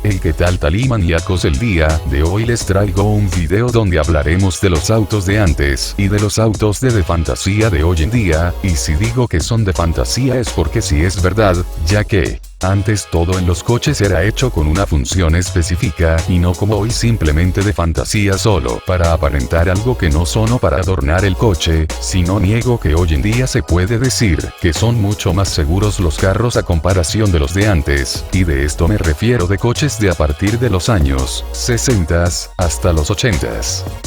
Hey, ¿qué tal talimaníacos? El día de hoy les traigo un video donde hablaremos de los autos de antes y de los autos de fantasía de hoy en día, y si digo que son de fantasía es porque sí es verdad, ya que antes todo en los coches era hecho con una función específica y no como hoy simplemente de fantasía solo para aparentar algo que no son o para adornar el coche, sino niego que hoy en día se puede decir que son mucho más seguros los carros a comparación de los de antes, y de esto me refiero de coches de a partir de los años 60 hasta los 80.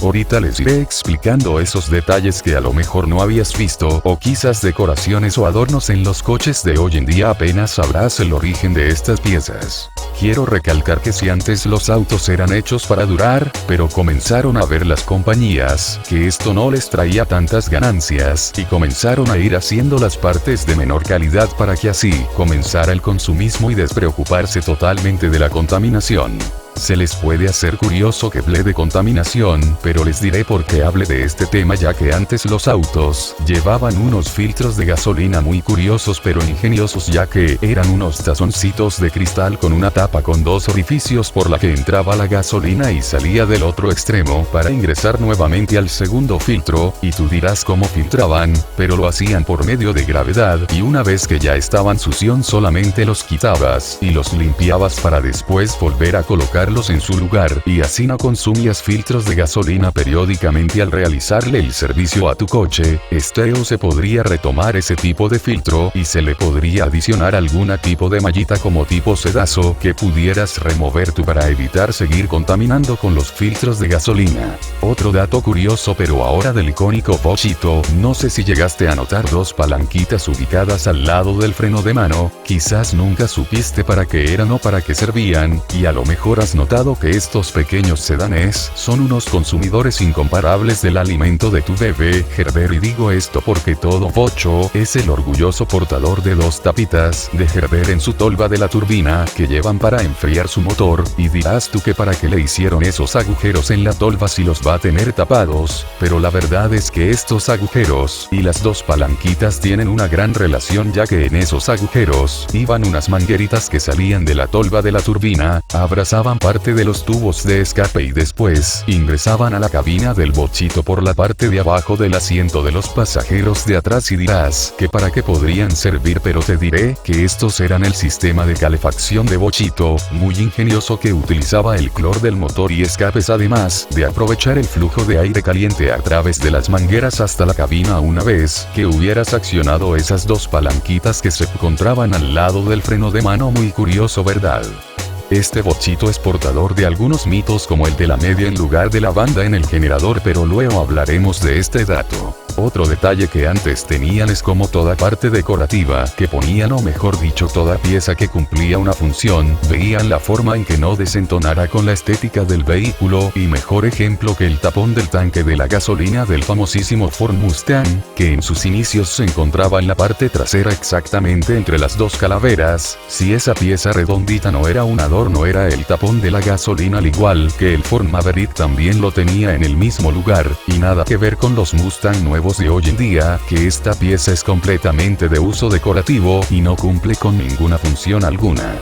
Ahorita les iré explicando esos detalles que a lo mejor no habías visto, o quizás decoraciones o adornos en los coches de hoy en día apenas sabrás el origen de estas piezas. Quiero recalcar que si antes los autos eran hechos para durar, pero comenzaron a ver las compañías que esto no les traía tantas ganancias y comenzaron a ir haciendo las partes de menor calidad para que así comenzara el consumismo y despreocuparse totalmente de la contaminación. Se les puede hacer curioso que hable de contaminación, pero les diré por qué hable de este tema, ya que antes los autos llevaban unos filtros de gasolina muy curiosos pero ingeniosos, ya que eran unos tazoncitos de cristal con una tapa con dos orificios por la que entraba la gasolina y salía del otro extremo para ingresar nuevamente al segundo filtro, y tú dirás cómo filtraban, pero lo hacían por medio de gravedad, y una vez que ya estaban sucios solamente los quitabas y los limpiabas para después volver a colocar en su lugar, y así no consumías filtros de gasolina periódicamente al realizarle el servicio a tu coche. O se podría retomar ese tipo de filtro y se le podría adicionar algún tipo de mallita como tipo sedazo que pudieras remover tú para evitar seguir contaminando con los filtros de gasolina. Otro dato curioso pero ahora del icónico bochito, no sé si llegaste a notar dos palanquitas ubicadas al lado del freno de mano, quizás nunca supiste para qué eran o para qué servían, y a lo mejor has notado que estos pequeños sedanes son unos consumidores incomparables del alimento de tu bebé Gerber, y digo esto porque todo bocho es el orgulloso portador de dos tapitas de Gerber en su tolva de la turbina que llevan para enfriar su motor, y dirás tú que para qué le hicieron esos agujeros en la tolva si los va a tener tapados, pero la verdad es que estos agujeros y las dos palanquitas tienen una gran relación, ya que en esos agujeros iban unas mangueritas que salían de la tolva de la turbina, abrazaban parte de los tubos de escape y después ingresaban a la cabina del bochito por la parte de abajo del asiento de los pasajeros de atrás, y dirás que para qué podrían servir, pero te diré que estos eran el sistema de calefacción de bochito, muy ingenioso, que utilizaba el clor del motor y escapes, además de aprovechar el flujo de aire caliente a través de las mangueras hasta la cabina. Una vez que hubieras accionado esas dos palanquitas que se encontraban al lado del freno de mano, muy curioso, ¿verdad? Este bochito es portador de algunos mitos como el de la media en lugar de la banda en el generador, pero luego hablaremos de este dato. Otro detalle que antes tenían es como toda parte decorativa que ponían, o mejor dicho toda pieza que cumplía una función, veían la forma en que no desentonara con la estética del vehículo, y mejor ejemplo que el tapón del tanque de la gasolina del famosísimo Ford Mustang, que en sus inicios se encontraba en la parte trasera exactamente entre las dos calaveras. Si esa pieza redondita no era un adorno, era el tapón de la gasolina, al igual que el Ford Maverick también lo tenía en el mismo lugar, y nada que ver con los Mustang nuevos de hoy en día, que esta pieza es completamente de uso decorativo y no cumple con ninguna función alguna.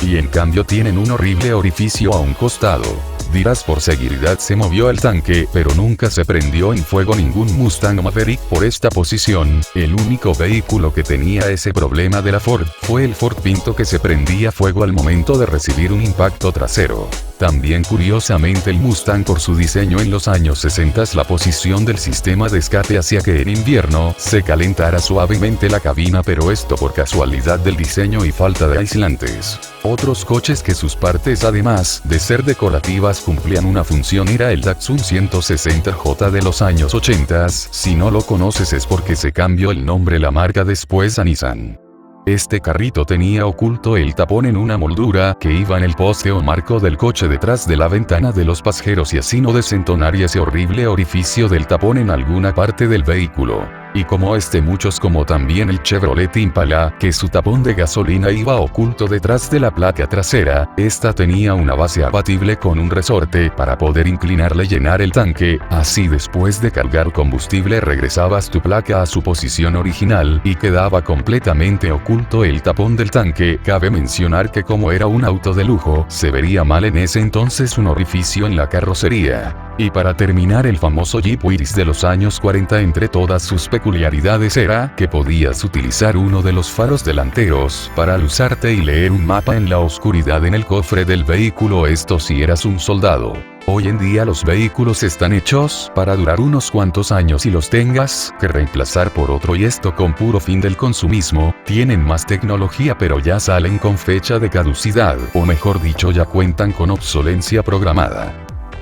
Y en cambio tienen un horrible orificio a un costado. Dirás, por seguridad se movió el tanque, pero nunca se prendió en fuego ningún Mustang o Maverick por esta posición. El único vehículo que tenía ese problema de la Ford fue el Ford Pinto, que se prendía fuego al momento de recibir un impacto trasero. También curiosamente el Mustang, por su diseño en los años 60, la posición del sistema de escape hacía que en invierno se calentara suavemente la cabina, pero esto por casualidad del diseño y falta de aislantes. Otros coches que sus partes, además de ser decorativas, cumplían una función era el Datsun 160J de los años 80. Si no lo conoces es porque se cambió el nombre la marca después a Nissan. Este carrito tenía oculto el tapón en una moldura que iba en el poste o marco del coche detrás de la ventana de los pasajeros, y así no desentonaría ese horrible orificio del tapón en alguna parte del vehículo. Y como muchos como también el Chevrolet Impala, que su tapón de gasolina iba oculto detrás de la placa trasera, esta tenía una base abatible con un resorte para poder inclinarle y llenar el tanque, así después de cargar combustible regresabas tu placa a su posición original y quedaba completamente oculto el tapón del tanque. Cabe mencionar que como era un auto de lujo, se vería mal en ese entonces un orificio en la carrocería. Y para terminar, el famoso Jeep Wiris de los años 40, entre todas sus peculiaridades era que podías utilizar uno de los faros delanteros para aluzarte y leer un mapa en la oscuridad en el cofre del vehículo, esto si eras un soldado. Hoy en día los vehículos están hechos para durar unos cuantos años y los tengas que reemplazar por otro, y esto con puro fin del consumismo. Tienen más tecnología pero ya salen con fecha de caducidad, o mejor dicho ya cuentan con obsolencia programada.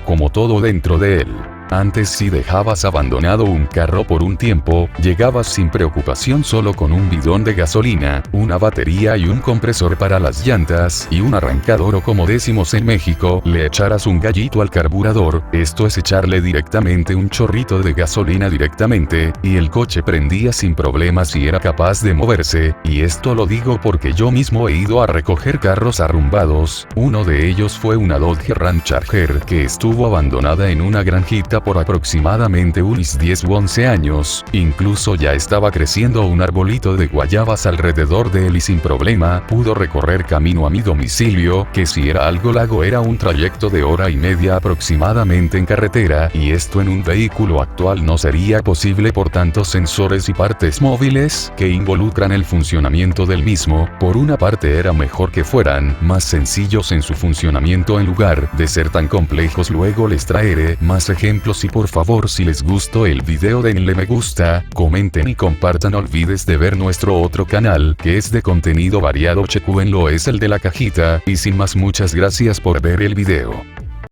Como todo dentro de él. Antes, si dejabas abandonado un carro por un tiempo, llegabas sin preocupación solo con un bidón de gasolina, una batería y un compresor para las llantas y un arrancador, o como decimos en México, le echaras un gallito al carburador, esto es echarle directamente un chorrito de gasolina directamente, y el coche prendía sin problemas y era capaz de moverse. Y esto lo digo porque yo mismo he ido a recoger carros arrumbados. Uno de ellos fue una Dodge Ram Charger que estuvo abandonada en una granjita por aproximadamente unos 10 u 11 años, incluso ya estaba creciendo un arbolito de guayabas alrededor de él y sin problema pudo recorrer camino a mi domicilio, que si era algo largo era un trayecto de hora y media aproximadamente en carretera, y esto en un vehículo actual no sería posible por tantos sensores y partes móviles que involucran el funcionamiento del mismo. Por una parte era mejor que fueran más sencillos en su funcionamiento en lugar de ser tan complejos. Luego les traeré más ejemplos y por favor, si les gustó el video denle me gusta, comenten y compartan. No olvides de ver nuestro otro canal que es de contenido variado, chequenlo, es el de la cajita, y sin más muchas gracias por ver el video.